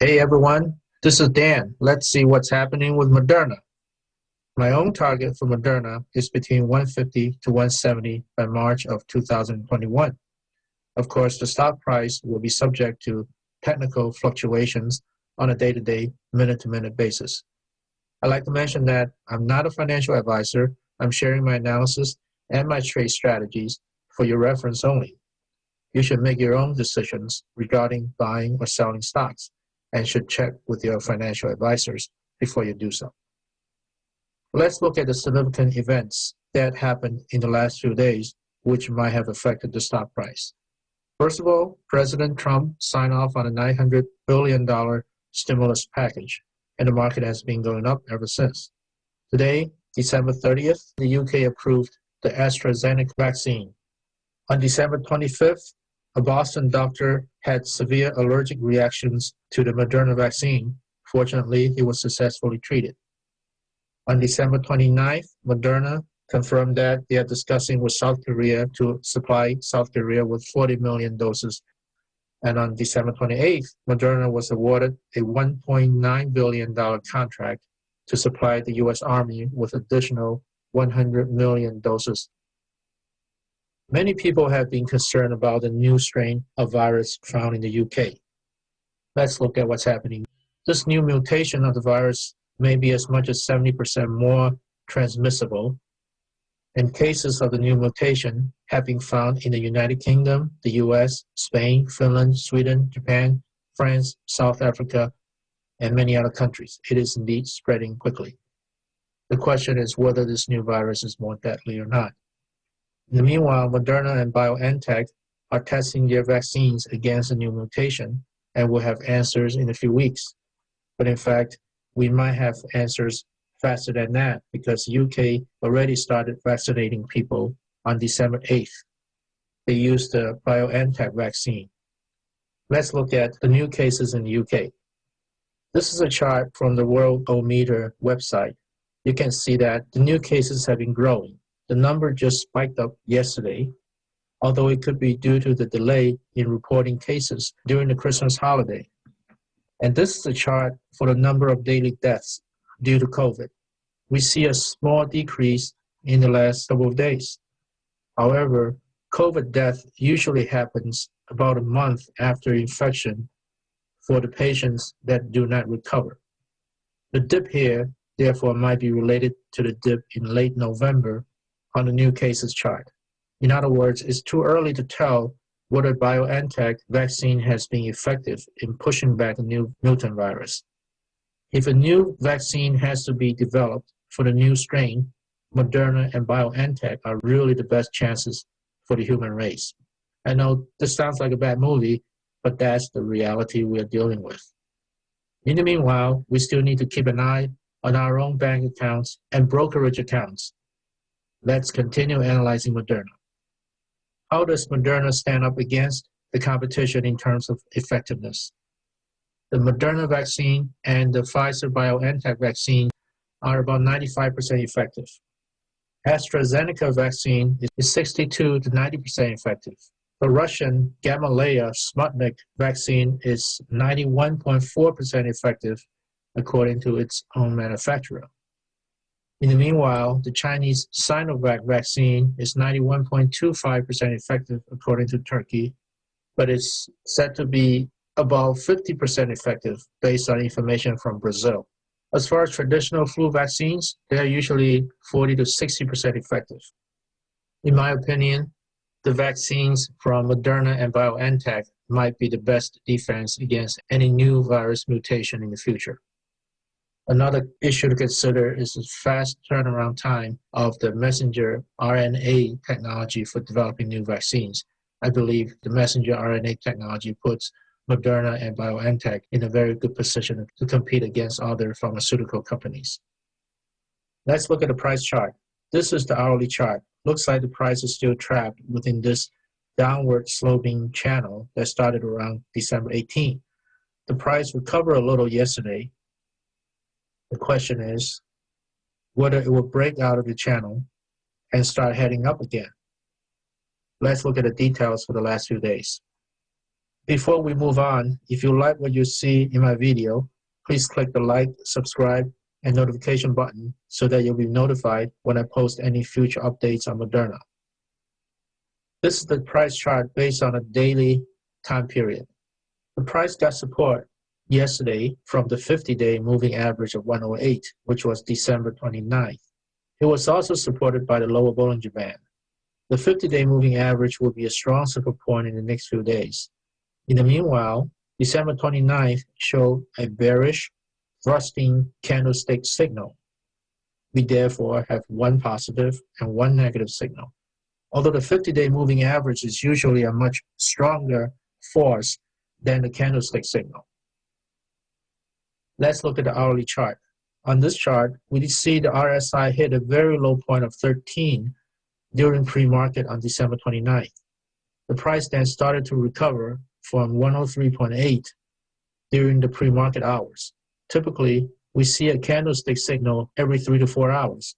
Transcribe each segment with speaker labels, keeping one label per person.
Speaker 1: Hey everyone, this is Dan. Let's see what's happening with Moderna. My own target for Moderna is between 150 to 170 by March of 2021. Of course, the stock price will be subject to technical fluctuations on a day-to-day, minute-to-minute basis. I'd like to mention that I'm not a financial advisor. I'm sharing my analysis and my trade strategies for your reference only. You should make your own decisions regarding buying or selling stocks and should check with your financial advisors before you do so. Let's look at the significant events that happened in the last few days which might have affected the stock price. First of all, President Trump signed off on a $900 billion stimulus package, and the market has been going up ever since. Today, December 30th, the UK approved the AstraZeneca vaccine. On December 25th, a Boston doctor had severe allergic reactions to the Moderna vaccine. Fortunately, he was successfully treated. On December 29th, Moderna confirmed that they are discussing with South Korea to supply South Korea with 40 million doses. And on December 28th, Moderna was awarded a $1.9 billion contract to supply the U.S. Army with additional 100 million doses. Many people have been concerned about the new strain of virus found in the UK. Let's look at what's happening. This new mutation of the virus may be as much as 70% more transmissible, and cases of the new mutation have been found in the United Kingdom, the US, Spain, Finland, Sweden, Japan, France, South Africa, and many other countries. It is indeed spreading quickly. The question is whether this new virus is more deadly or not. In the meanwhile, Moderna and BioNTech are testing their vaccines against the new mutation and will have answers in a few weeks. But in fact, we might have answers faster than that because UK already started vaccinating people on December 8th. They used the BioNTech vaccine. Let's look at the new cases in the UK. This is a chart from the Worldometer website. You can see that the new cases have been growing. The number just spiked up yesterday, although it could be due to the delay in reporting cases during the Christmas holiday. And this is a chart for the number of daily deaths due to COVID. We see a small decrease in the last couple of days. However, COVID death usually happens about a month after infection for the patients that do not recover. The dip here, therefore, might be related to the dip in late November on the new cases chart. In other words, it's too early to tell whether BioNTech vaccine has been effective in pushing back the new mutant virus. If a new vaccine has to be developed for the new strain, Moderna and BioNTech are really the best chances for the human race. I know this sounds like a bad movie, but that's the reality we are dealing with. In the meanwhile, we still need to keep an eye on our own bank accounts and brokerage accounts. Let's continue analyzing Moderna. How does Moderna stand up against the competition in terms of effectiveness? The Moderna vaccine and the Pfizer-BioNTech vaccine are about 95% effective. AstraZeneca vaccine is 62 to 90% effective. The Russian Gamaleya Sputnik vaccine is 91.4% effective according to its own manufacturer. In the meanwhile, the Chinese Sinovac vaccine is 91.25% effective according to Turkey, but it's said to be about 50% effective based on information from Brazil. As far as traditional flu vaccines, they are usually 40 to 60% effective. In my opinion, the vaccines from Moderna and BioNTech might be the best defense against any new virus mutation in the future. Another issue to consider is the fast turnaround time of the messenger RNA technology for developing new vaccines. I believe the messenger RNA technology puts Moderna and BioNTech in a very good position to compete against other pharmaceutical companies. Let's look at the price chart. This is the hourly chart. Looks like the price is still trapped within this downward sloping channel that started around December 18. The price recovered a little yesterday. The question is whether it will break out of the channel and start heading up again. Let's look at the details for the last few days. Before we move on, if you like what you see in my video, please click the like, subscribe, and notification button so that you'll be notified when I post any future updates on Moderna. This is the price chart based on a daily time period. The price got support yesterday from the 50-day moving average of 108, which was December 29th. It was also supported by the lower Bollinger Band. The 50-day moving average will be a strong support point in the next few days. In the meanwhile, December 29th showed a bearish thrusting candlestick signal. We therefore have one positive and one negative signal. Although the 50-day moving average is usually a much stronger force than the candlestick signal. Let's look at the hourly chart. On this chart, we see the RSI hit a very low point of 13 during pre-market on December 29th. The price then started to recover from 103.8 during the pre-market hours. Typically, we see a candlestick signal every 3 to 4 hours.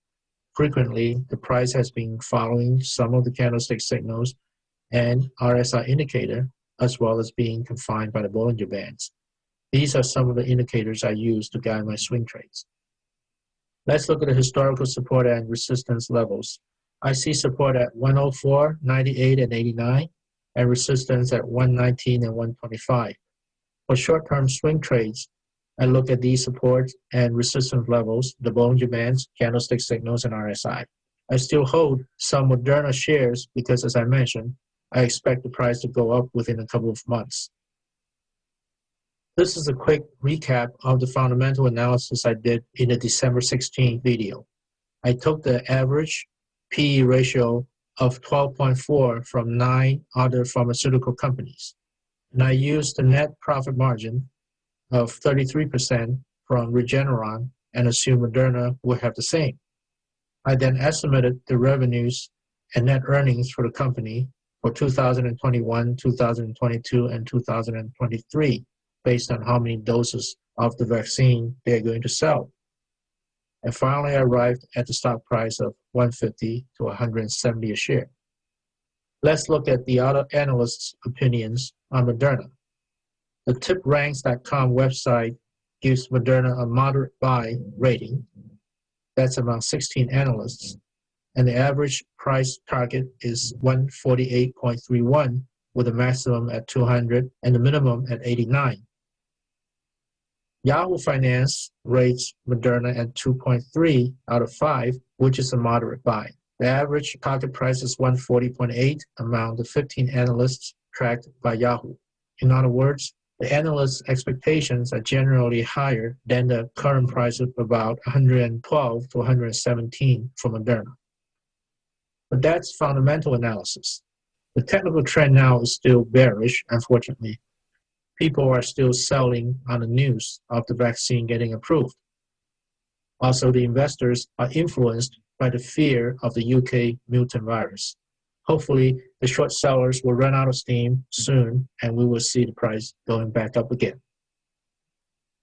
Speaker 1: Frequently, the price has been following some of the candlestick signals and RSI indicator, as well as being confined by the Bollinger Bands. These are some of the indicators I use to guide my swing trades. Let's look at the historical support and resistance levels. I see support at 104, 98, and 89, and resistance at 119 and 125. For short-term swing trades, I look at these support and resistance levels, the Bollinger Bands, candlestick signals, and RSI. I still hold some Moderna shares because, as I mentioned, I expect the price to go up within a couple of months. This is a quick recap of the fundamental analysis I did in the December 16th video. I took the average PE ratio of 12.4 from 9 other pharmaceutical companies, and I used the net profit margin of 33% from Regeneron and assumed Moderna would have the same. I then estimated the revenues and net earnings for the company for 2021, 2022, and 2023 based on how many doses of the vaccine they're going to sell. And finally, I arrived at the stock price of 150 to 170 a share. Let's look at the other analysts' opinions on Moderna. The tipranks.com website gives Moderna a moderate buy rating. That's among 16 analysts. And the average price target is 148.31 with a maximum at 200 and the minimum at 89. Yahoo Finance rates Moderna at 2.3 out of 5, which is a moderate buy. The average target price is 140.8 among the 15 analysts tracked by Yahoo. In other words, the analysts' expectations are generally higher than the current price of about 112 to 117 for Moderna. But that's fundamental analysis. The technical trend now is still bearish, unfortunately. People are still selling on the news of the vaccine getting approved. Also, the investors are influenced by the fear of the UK mutant virus. Hopefully, the short sellers will run out of steam soon, and we will see the price going back up again.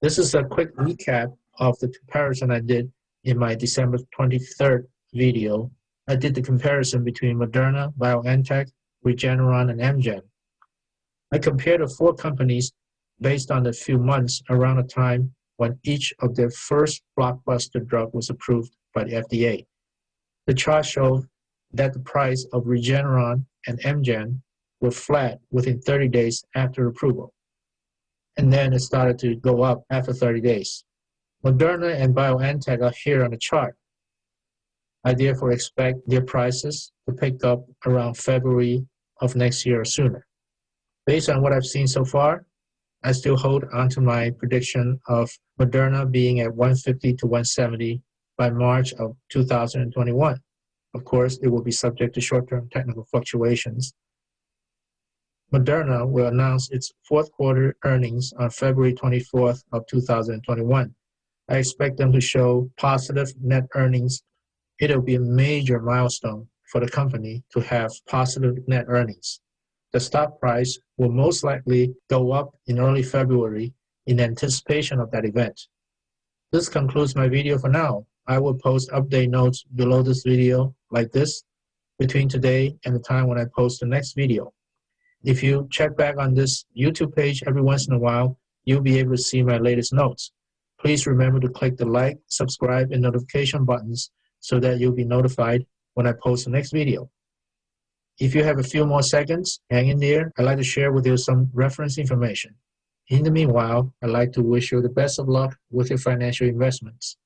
Speaker 1: This is a quick recap of the comparison I did in my December 23rd video. I did the comparison between Moderna, BioNTech, Regeneron, and Amgen. I compared the 4 companies based on the few months around the time when each of their first blockbuster drug was approved by the FDA. The chart showed that the price of Regeneron and Amgen were flat within 30 days after approval. And then it started to go up after 30 days. Moderna and BioNTech are here on the chart. I therefore expect their prices to pick up around February of next year or sooner. Based on what I've seen so far, I still hold onto my prediction of Moderna being at 150 to 170 by March of 2021. Of course, it will be subject to short-term technical fluctuations. Moderna will announce its fourth quarter earnings on February 24th of 2021. I expect them to show positive net earnings. It'll be a major milestone for the company to have positive net earnings. The stock price will most likely go up in early February in anticipation of that event. This concludes my video for now. I will post update notes below this video like this between today and the time when I post the next video. If you check back on this YouTube page every once in a while, you'll be able to see my latest notes. Please remember to click the like, subscribe, and notification buttons so that you'll be notified when I post the next video. If you have a few more seconds, hang in there. I'd like to share with you some reference information. In the meanwhile, I'd like to wish you the best of luck with your financial investments.